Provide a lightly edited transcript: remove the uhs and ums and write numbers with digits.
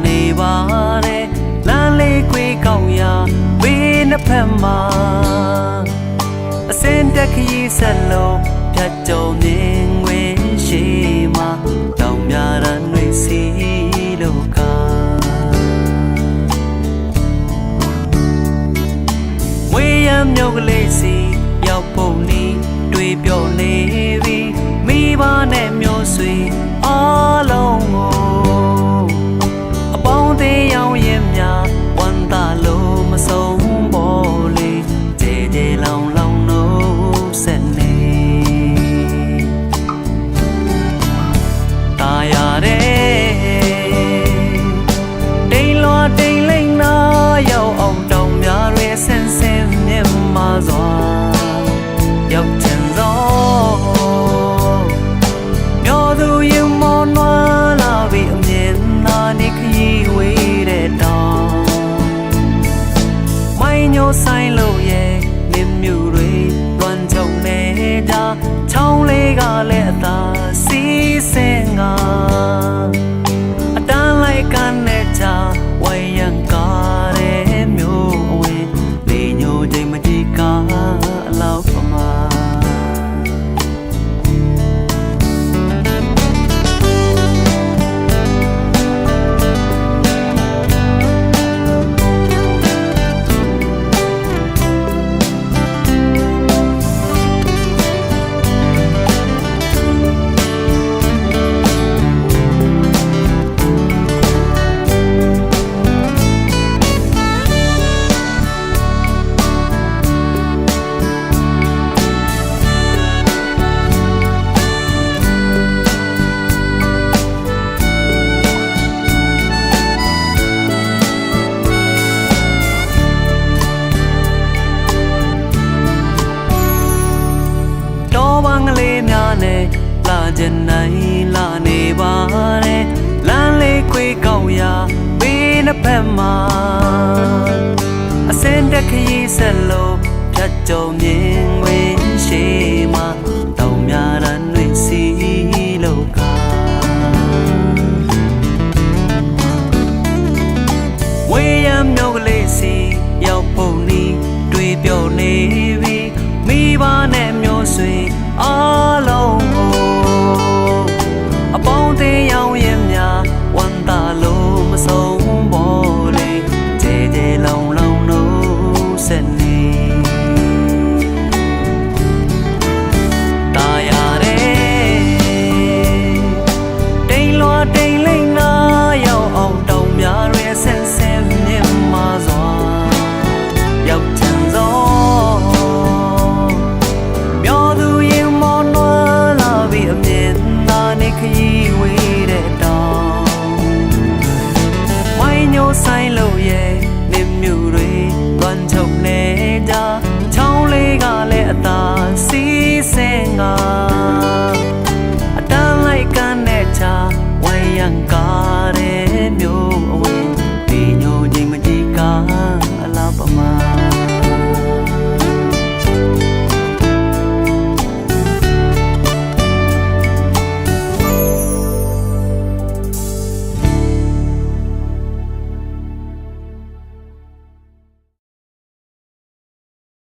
နေပါတယ်လမ်းလေးခွေကောင်းရာဘေးနှစ်ဖက်မှာအစင်တက်ခရီးဆက်လုံးဖြတ်ကြုံမြင်ဝင်ရှိမှာတောင်များရန်တွေစီလို့ကဝေးရမြို့ကလေးစီရောက်ဖို့နီးတွေးပြောနေပြီမိဘနဲ့မျိုးဆွေအားလုံးကိုအပေါင်းသေးရောင်ရင်များဝမ်းသာလို့မဆုံးပေါ်လေကြဲကြဲလောင်လောင်လို့ဆက်နေตายရတဲ့တိမ်လွာတိမ်လိမ့်နာရောက်အောင်တောင်များတွေဆင်းဆင်းမြင်မာစွာရောက်ချင်သောမျောသူရင်မောနွားလာပြီးအမြင်သာနေခရီးဝေးတဲ့တောင်မိုင်းညိုဆိုင်လို့ရဲ့မြင်မြူတွေလွမ်းချုံနေကြချောင်းလေးကလည်းအသာစီးစင်ငါအတန်းလိုက်ကနေကြဝိုင်းရန်ကားတဲ့မျိုးအဝင်လေညိုချိန်မကြည့်ကားအလောက်ပမာလာကျင်နိုင်လာနေပါတယ်လမ်းလေးခွေကောင်းရာဘေးနှစ်ဖက်မှာအစင်တက်ခရီးဆက်လို့ဖြတ်ကြုံမြင်ဝင်ရှိမှာတောင်များရန်တွေစီလို့ကဝေးရမြို့ကလေးစီရောက်ဖို့နီးတွေးပြောနေပြီမိဘနဲ့မျိုးဆွေအားလုံး